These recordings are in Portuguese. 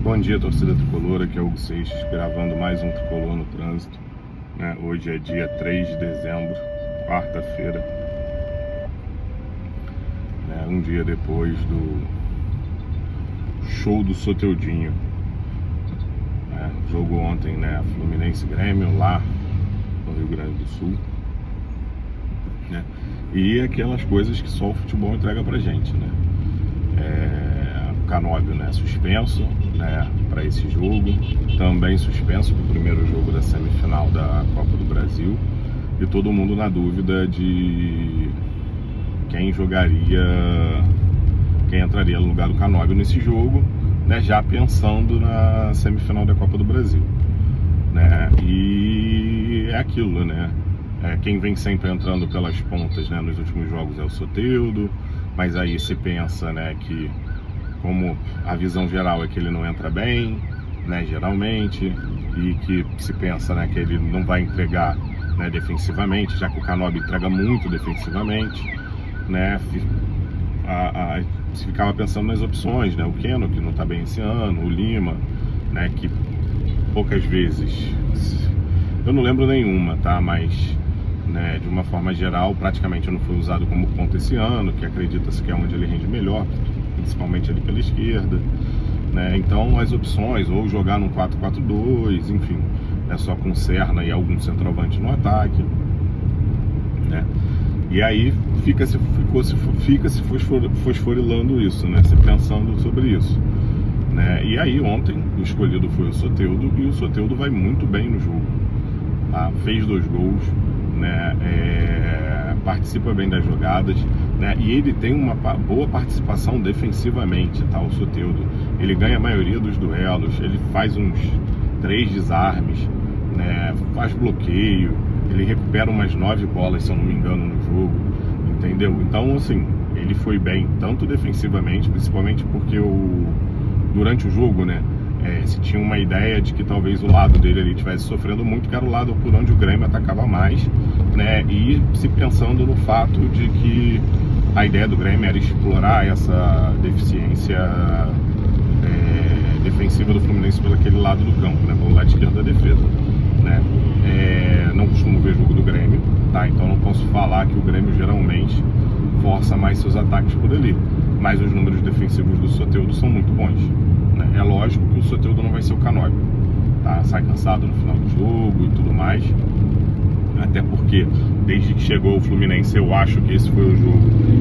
Bom dia, torcida tricolor, aqui é o Hugo Seixas, gravando mais um Tricolor no Trânsito, né? Hoje é dia 3 de dezembro, quarta-feira, né? Um dia depois do show do Soteudinho, né? Jogo ontem, né? Fluminense Grêmio, lá no Rio Grande do Sul, né? E aquelas coisas que só o futebol entrega pra gente, né? Canóbio, né, suspenso, né, para esse jogo, também suspenso para o primeiro jogo da semifinal da Copa do Brasil, e todo mundo na dúvida de quem entraria no lugar do Canóbio nesse jogo, né, já pensando na semifinal da Copa do Brasil, né, e é aquilo, né, quem vem sempre entrando pelas pontas, né, nos últimos jogos é o Soteldo, mas aí se pensa, né, que como a visão geral é que ele não entra bem, né, geralmente, e que se pensa, né, que ele não vai entregar, né, defensivamente, já que o Canóbio entrega muito defensivamente, né, se ficava pensando nas opções, né, o Keno, que não está bem esse ano, o Lima, né, que poucas vezes, eu não lembro nenhuma, tá, mas, né, de uma forma geral, praticamente não foi usado como ponta esse ano, que acredita-se que é onde ele rende melhor, principalmente ali pela esquerda, né? Então as opções, ou jogar num 4-4-2, enfim, né, só com Serna e algum centroavante no ataque, né? E aí fica se fosforilando isso, né? Se pensando sobre isso, né? E aí ontem o escolhido foi o Soteldo, e o Soteldo vai muito bem no jogo, tá? Fez 2 gols, né? Participa bem das jogadas, né? E ele tem uma boa participação defensivamente, tá? O Soteldo, ele ganha a maioria dos duelos, ele faz uns 3 desarmes, né? Faz bloqueio, ele recupera umas 9 bolas, se eu não me engano, no jogo, entendeu? Então, assim, ele foi bem tanto defensivamente, principalmente porque durante o jogo, né, se tinha uma ideia de que talvez o lado dele ali estivesse sofrendo muito, que era o lado por onde o Grêmio atacava mais, né, e se pensando no fato de que a ideia do Grêmio era explorar essa deficiência defensiva do Fluminense pelo aquele lado do campo, né, pelo lado esquerdo da defesa, né. Não costumo ver jogo do Grêmio, tá, então não posso falar que o Grêmio geralmente força mais seus ataques por ali, mas os números defensivos do Soteldo são muito bons, né? É lógico que o Soteldo não vai ser o Canóbio, tá? Sai cansado no final do jogo e tudo mais, até porque desde que chegou o Fluminense eu acho que esse foi o jogo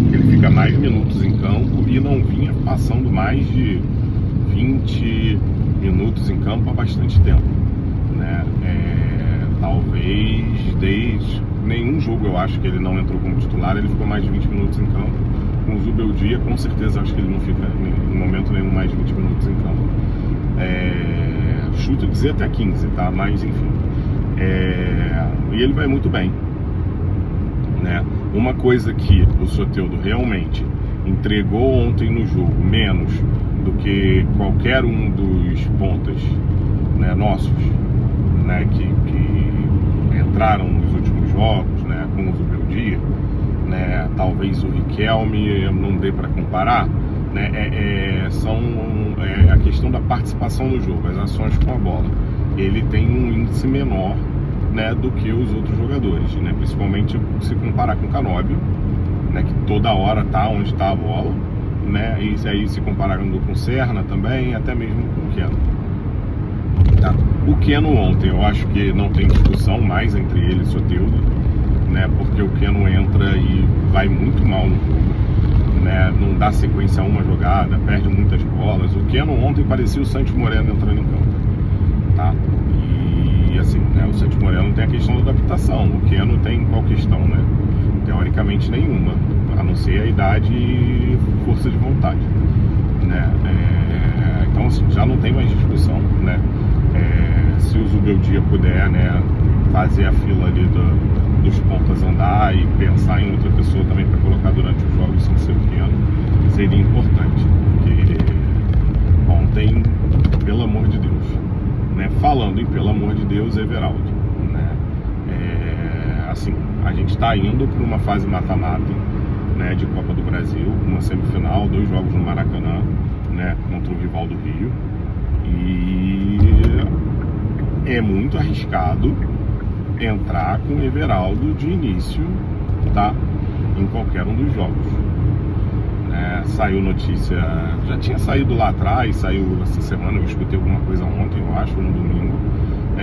que ele fica mais minutos em campo e não vinha passando mais de 20 minutos em campo há bastante tempo, né? Talvez desde nenhum jogo eu acho que ele não entrou como titular, ele ficou mais de 20 minutos em campo. Com o Zubeldia, com certeza acho que ele não fica em momento nenhum mais de 20 minutos em campo. Chuto dizer até 15, tá? Mas enfim. E ele vai muito bem, né? Uma coisa que o Soteldo realmente entregou ontem no jogo, menos do que qualquer um dos pontas, né, nossos, né, que entraram nos últimos jogos, né, com o Zubeldia, né, talvez o Riquelme não dê para comparar, né, a questão da participação no jogo, as ações com a bola. Ele tem um índice menor, né, do que os outros jogadores, né, principalmente se comparar com o Canóbio, né, que toda hora tá onde está a bola, né, e aí se comparando com o Serna também, até mesmo com o Keno. Tá. O Keno ontem, eu acho que não tem discussão mais entre ele e o Soteldo, né, porque o Keno entra e vai muito mal no jogo, né, não dá sequência a uma jogada, perde muitas bolas. O Keno ontem parecia o Santos Moreno entrando em campo, tá? E assim, né, o Santos Moreno tem a questão da adaptação, o Keno tem qual questão, né? Teoricamente nenhuma, a não ser a idade e força de vontade, né? Então assim, já não tem mais discussão, né? Se o Zubeldia puder, né, fazer a fila ali dos pontas andar e pensar em outra pessoa também para colocar durante os jogos sem ser o Keno, seria importante, porque ontem, pelo amor de Deus, né, falando em pelo amor de Deus, Everaldo, né, assim, a gente está indo para uma fase mata-mata, né, de Copa do Brasil, uma semifinal, 2 jogos no Maracanã, né, contra o rival do Rio, e é muito arriscado entrar com o Everaldo de início, tá? Em qualquer um dos jogos. Saiu notícia, já tinha saído lá atrás, saiu essa semana, eu escutei alguma coisa ontem, eu acho, no domingo,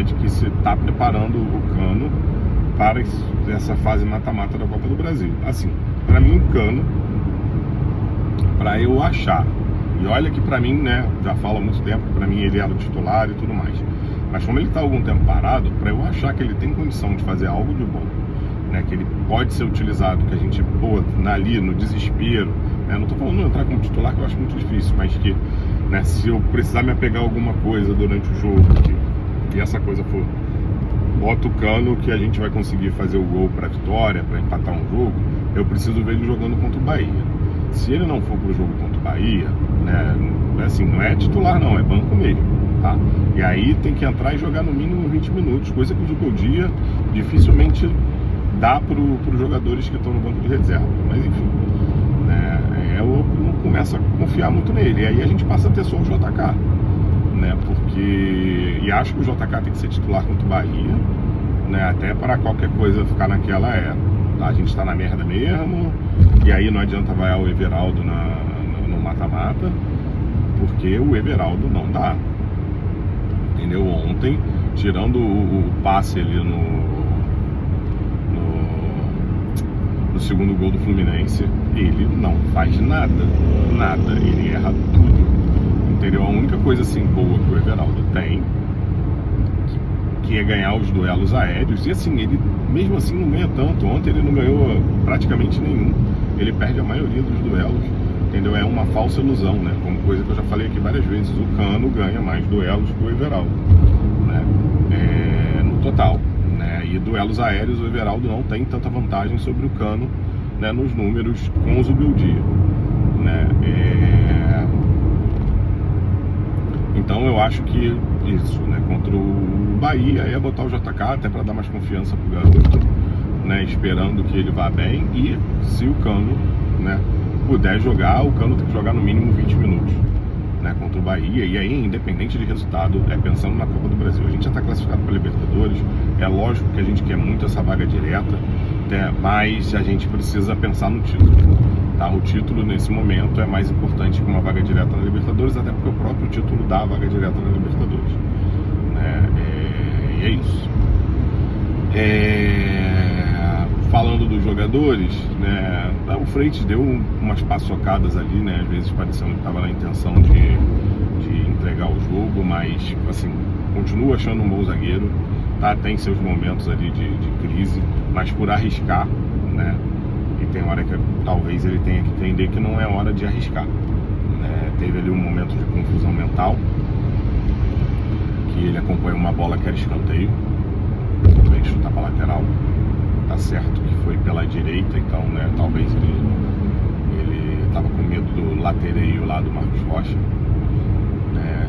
de que se está preparando o Cano para essa fase mata-mata da Copa do Brasil. Assim, para mim o Cano, para eu achar, e olha que para mim, né, já falo há muito tempo que para mim ele era o titular e tudo mais, mas como ele está algum tempo parado, para eu achar que ele tem condição de fazer algo de bom, né, que ele pode ser utilizado, que a gente, ali no desespero, não estou falando de entrar como titular, que eu acho muito difícil, mas que, né, se eu precisar me apegar a alguma coisa durante o jogo, e essa coisa for, bota o Cano que a gente vai conseguir fazer o gol para vitória, para empatar um jogo, eu preciso ver ele jogando contra o Bahia. Se ele não for pro jogo contra o Bahia, né, assim, não é titular não, é banco mesmo, tá? E aí tem que entrar e jogar no mínimo 20 minutos, coisa que o Zubeldia dificilmente dá para os jogadores que estão no banco de reserva, mas enfim, né, eu não começo a confiar muito nele, e aí a gente passa a ter só o JK, né, porque, e acho que o JK tem que ser titular contra o Bahia, né, até para qualquer coisa ficar naquela a gente está na merda mesmo, e aí não adianta vai o Everaldo no mata-mata, porque o Everaldo não dá, entendeu? Ontem, tirando o passe ali no segundo gol do Fluminense, ele não faz nada, ele erra tudo, entendeu? A única coisa assim boa que o Everaldo tem, que é ganhar os duelos aéreos, e assim, ele mesmo assim não ganha tanto. Ontem ele não ganhou praticamente nenhum, ele perde a maioria dos duelos, entendeu? É uma falsa ilusão, né? Como coisa que eu já falei aqui várias vezes, o Cano ganha mais duelos que o Everaldo, né? No total, né? E duelos aéreos o Everaldo não tem tanta vantagem sobre o Cano, né, nos números com o Zubeldia, né? Então eu acho que isso, né, contra o Bahia é botar o JK até para dar mais confiança pro garoto, né, esperando que ele vá bem, e se o Cano, né, puder jogar, o Cano tem que jogar no mínimo 20 minutos, né, contra o Bahia, e aí independente de resultado, pensando na Copa do Brasil, a gente já está classificado para Libertadores, é lógico que a gente quer muito essa vaga direta, né, mas a gente precisa pensar no título. Tá, o título nesse momento é mais importante que uma vaga direta na Libertadores, até porque o próprio título dá a vaga direta na Libertadores, né? E é isso. Falando dos jogadores, né, o Freitas deu umas paçocadas ali, né, às vezes parecendo que estava na intenção de entregar o jogo, mas assim, continuo achando um bom zagueiro, tá? Tem seus momentos ali de crise, mas por arriscar, né? E tem hora que talvez ele tenha que entender que não é hora de arriscar, né? Teve ali um momento de confusão mental, que ele acompanhou uma bola que era escanteio, veio chutar para lateral, tá certo que foi pela direita, então, né, talvez ele tava com medo do latereio lá do Marcos Rocha, né?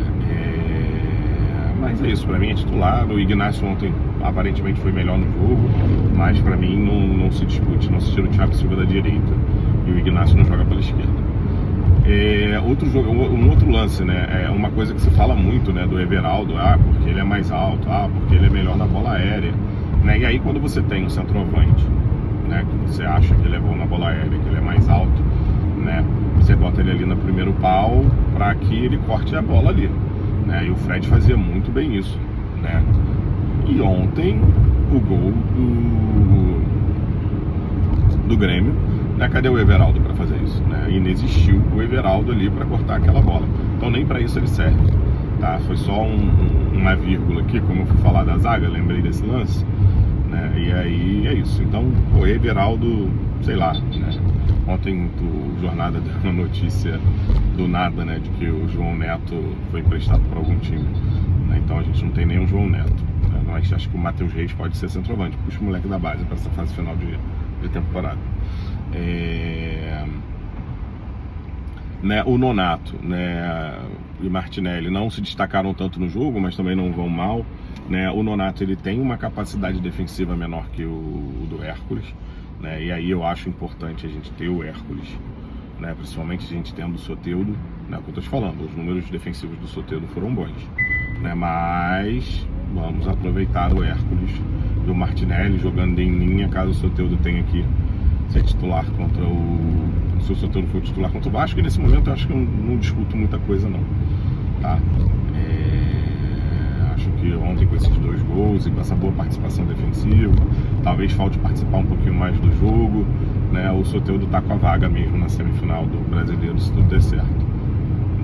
Mas é isso, pra mim é titular. O Ignacio ontem aparentemente foi melhor no jogo, mas pra mim não se discute, não se tira o Thiago Silva da direita e o Ignacio não joga pela esquerda. Um outro lance, né, uma coisa que se fala muito, né, do Everaldo, porque ele é mais alto, porque ele é melhor na bola aérea, né? E aí quando você tem um centroavante, né, que você acha que ele é bom na bola aérea, que ele é mais alto, né, você bota ele ali no primeiro pau para que ele corte a bola ali, né? E o Fred fazia muito bem isso, né? E ontem o gol do Grêmio, né, cadê o Everaldo para fazer isso, né? Inexistiu o Everaldo ali para cortar aquela bola, então nem para isso ele serve, tá? Foi só uma vírgula aqui, como eu fui falar da zaga, lembrei desse lance, né? E aí é isso. Então o Everaldo, sei lá, né? Ontem o Jornada deu uma notícia do nada, né, de que o João Neto foi emprestado para algum time, né? Então a gente não tem nenhum João Neto, né? Mas acho que o Matheus Reis pode ser centroavante, puxa o moleque da base para essa fase final de temporada. Né, o Nonato, né, e Martinelli não se destacaram tanto no jogo, mas também não vão mal, né? O Nonato, ele tem uma capacidade defensiva menor que o do Hércules, né? E aí eu acho importante a gente ter o Hércules, né? Principalmente a gente tendo o Soteldo, né? O que eu tô te falando, os números defensivos do Soteldo foram bons, né? Mas vamos aproveitar o Hércules e o Martinelli jogando em linha, caso o Soteldo tenha que ser titular contra se o Soteldo for titular contra o Vasco, e nesse momento eu acho que eu não discuto muita coisa não, tá? Acho que ontem com esses 2 gols e com essa boa participação defensiva, talvez falte participar um pouquinho mais do jogo, né? O Soteldo tá com a vaga mesmo na semifinal do Brasileiro, se tudo der certo,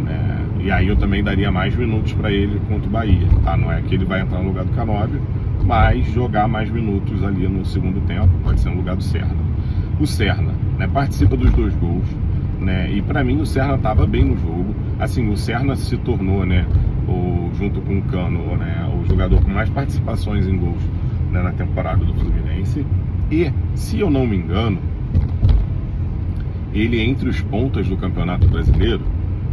né? E aí eu também daria mais minutos para ele contra o Bahia, tá? Não é que ele vai entrar no lugar do Canóbio, mas jogar mais minutos ali no segundo tempo, pode ser no lugar do Serna. O Serna, né, participa dos 2 gols, né? E para mim o Serna estava bem no jogo. Assim, o Serna se tornou, né, junto com o Cano, né, o jogador com mais participações em gols, né, na temporada do Fluminense. E, se eu não me engano, ele entre os pontas do Campeonato Brasileiro,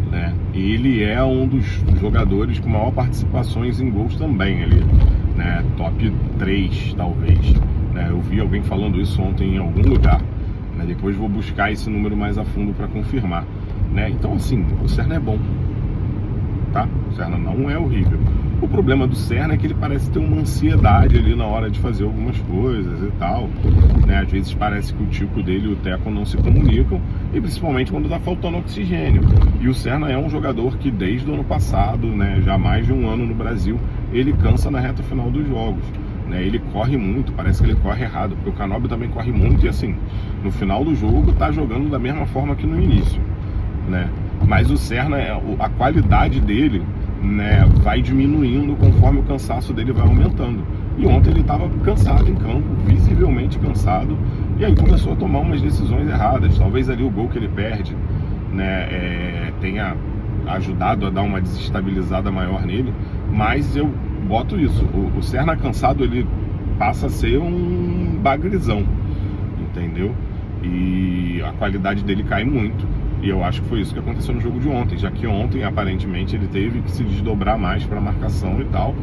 né, ele é um dos jogadores com maior participações em gols também ali, né, top 3 talvez, né? Eu vi alguém falando isso ontem em algum lugar, né? Depois vou buscar esse número mais a fundo para confirmar, né? Então assim, o Serna é bom, tá? O Serna não é horrível. O problema do Serna é que ele parece ter uma ansiedade ali na hora de fazer algumas coisas e tal, né? Às vezes parece que o tico dele e o Teco não se comunicam, e principalmente quando tá faltando oxigênio. E o Serna é um jogador que desde o ano passado, né, já há mais de um ano no Brasil, ele cansa na reta final dos jogos, né? Ele corre muito, parece que ele corre errado, porque o Canóbio também corre muito e assim, no final do jogo tá jogando da mesma forma que no início, né? Mas o Serna, a qualidade dele, né, vai diminuindo conforme o cansaço dele vai aumentando. E ontem ele estava cansado em campo, visivelmente cansado, e aí começou a tomar umas decisões erradas. Talvez ali o gol que ele perde, né, tenha ajudado a dar uma desestabilizada maior nele, mas eu boto isso, o Serna cansado, ele passa a ser um bagrizão, entendeu? E a qualidade dele cai muito. E eu acho que foi isso que aconteceu no jogo de ontem, já que ontem, aparentemente, ele teve que se desdobrar mais para a marcação e tal,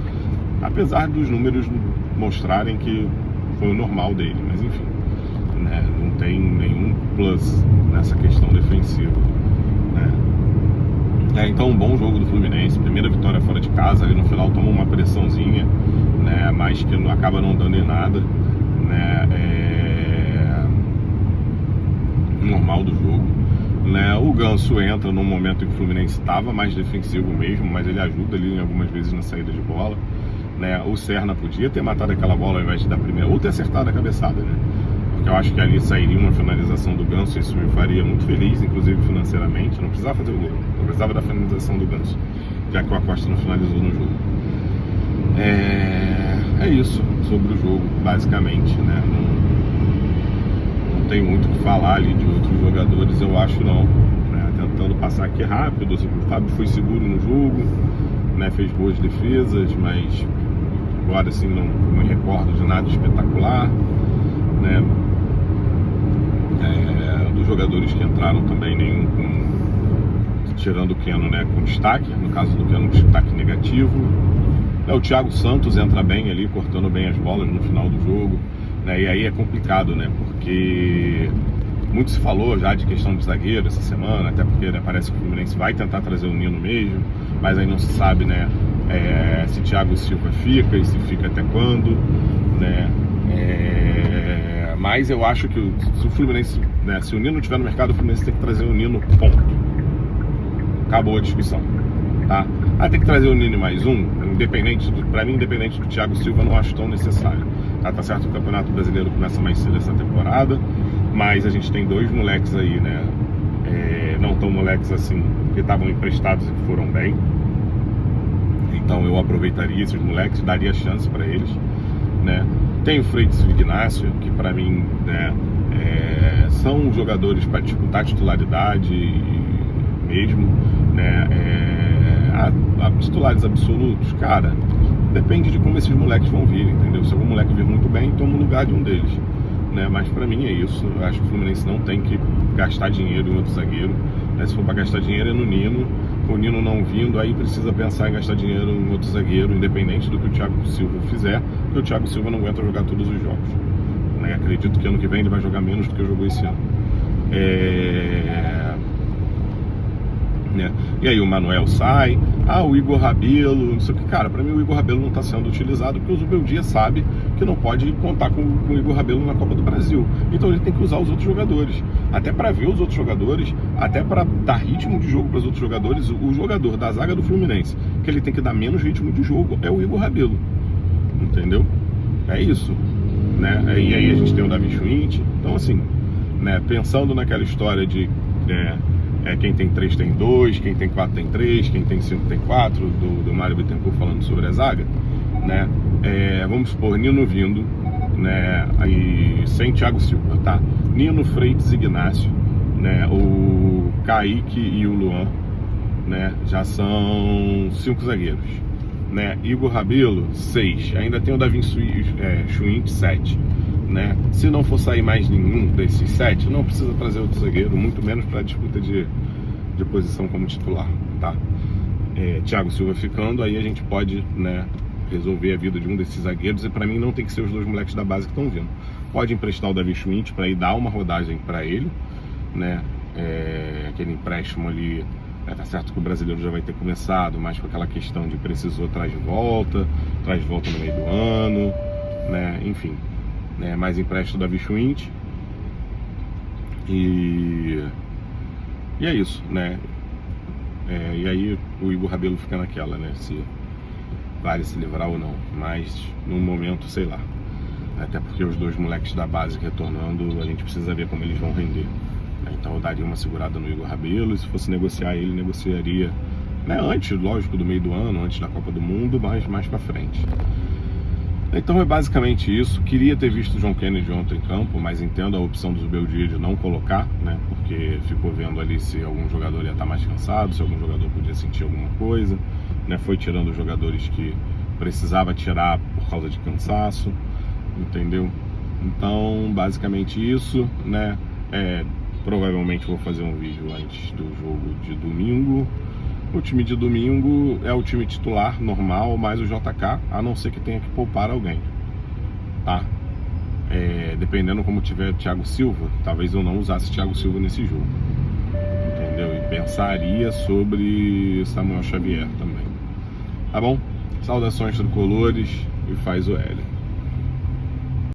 apesar dos números mostrarem que foi o normal dele, mas enfim, né, não tem nenhum plus nessa questão defensiva, né? Então, um bom jogo do Fluminense, primeira vitória fora de casa, ali no final tomou uma pressãozinha, né, mas que não, acaba não dando em nada, né, normal do jogo. Né, o Ganso entra num momento em que o Fluminense estava mais defensivo mesmo, mas ele ajuda ali algumas vezes na saída de bola, né? O Serna podia ter matado aquela bola ao invés de dar primeira, ou ter acertado a cabeçada, né? Porque eu acho que ali sairia uma finalização do Ganso, isso me faria muito feliz, inclusive financeiramente. Não precisava fazer o gol, não precisava da finalização do Ganso, já que o Acosta não finalizou no jogo. É isso sobre o jogo, basicamente, né? Não tem muito o que falar ali de outros jogadores, eu acho não, né? Tentando passar aqui rápido, o Fábio foi seguro no jogo, né? Fez boas defesas, mas agora assim não me recordo de nada espetacular, né? Dos jogadores que entraram também, nenhum tirando o Keno, né, com destaque, no caso do Keno, destaque negativo. O Thiago Santos entra bem ali, cortando bem as bolas no final do jogo, né? E aí é complicado, né? Porque muito se falou já de questão de zagueiro essa semana, até porque, né, parece que o Fluminense vai tentar trazer o Nino mesmo, mas aí não se sabe, né, se Thiago Silva fica e se fica até quando, né? Mas eu acho que se o Fluminense, né, se o Nino estiver no mercado, o Fluminense tem que trazer o Nino, ponto. Acabou a discussão, tá? Tem que trazer o Nino mais um, pra mim, independente do Thiago Silva, eu não acho tão necessário. Tá certo que o Campeonato Brasileiro começa mais cedo essa temporada, mas a gente tem dois moleques aí, né? Não tão moleques assim, que estavam emprestados e que foram bem. Então eu aproveitaria esses moleques, daria chance para eles, né? Tem o Freitas e o Ignacio, que para mim, né, são jogadores para disputar titularidade mesmo, né? Titulares absolutos, cara, depende de como esses moleques vão vir, entendeu? Se algum moleque vir muito bem, toma o lugar de um deles, né? Mas pra mim é isso. Eu acho que o Fluminense não tem que gastar dinheiro em outro zagueiro, né? Se for pra gastar dinheiro é no Nino. O Nino não vindo, aí precisa pensar em gastar dinheiro em outro zagueiro, independente do que o Thiago Silva fizer, porque o Thiago Silva não aguenta jogar todos os jogos, né? Acredito que ano que vem ele vai jogar menos do que jogou esse ano. né? E aí o Manuel sai, o Igor Rabelo, não sei o que. Cara, pra mim o Igor Rabelo não tá sendo utilizado porque o Zubeldia sabe que não pode contar com o Igor Rabelo na Copa do Brasil. Então ele tem que usar os outros jogadores, até pra ver os outros jogadores, até pra dar ritmo de jogo para os outros jogadores. O jogador da zaga do Fluminense que ele tem que dar menos ritmo de jogo é o Igor Rabelo, entendeu? É isso, né? E aí a gente tem o Davi Schwindt. Então assim, né, pensando naquela história de quem tem 3 tem 2, quem tem 4 tem 3, quem tem 5 tem 4, do Mário Bittencourt falando sobre a zaga, né? Vamos supor, Nino vindo, né? Aí, sem Thiago Silva, tá? Nino, Freitas e Ignacio, né? O Kaique e o Luan, né? Já são 5 zagueiros, né? Igor Rabelo, 6. Ainda tem o Davi Schwindt, 7. Né? Se não for sair mais nenhum desses 7, não precisa trazer outro zagueiro, muito menos para disputa de posição como titular, tá? Thiago Silva ficando, aí a gente pode, né, resolver a vida de um desses zagueiros, e para mim não tem que ser os 2 moleques da base que estão vindo. Pode emprestar o Davi Schwindt para ir dar uma rodagem para ele, né? Aquele empréstimo ali, tá certo que o brasileiro já vai ter começado, mas com aquela questão de precisou traz de volta no meio do ano, né? Enfim. Mais empréstimo o Davi Schwindt. E é isso, né? E aí o Igor Rabelo fica naquela, né? Se vale se livrar ou não. Mas no momento, sei lá. Até porque os 2 moleques da base retornando, a gente precisa ver como eles vão render. Então eu daria uma segurada no Igor Rabelo, e se fosse negociar ele, negociaria, né, antes, lógico, do meio do ano, antes da Copa do Mundo, mas mais pra frente. Então é basicamente isso. Queria ter visto o John Kennedy ontem em campo, mas entendo a opção do Zubeldia de não colocar, né? Porque ficou vendo ali se algum jogador ia estar mais cansado, se algum jogador podia sentir alguma coisa, né? Foi tirando os jogadores que precisava tirar por causa de cansaço, entendeu? Então, basicamente isso, né? Provavelmente vou fazer um vídeo antes do jogo de domingo. O time de domingo é o time titular normal, mais o JK, a não ser que tenha que poupar alguém, tá? Dependendo como tiver Thiago Silva, talvez eu não usasse Thiago Silva nesse jogo, entendeu? E pensaria sobre Samuel Xavier também, tá bom? Saudações tricolores e faz o L.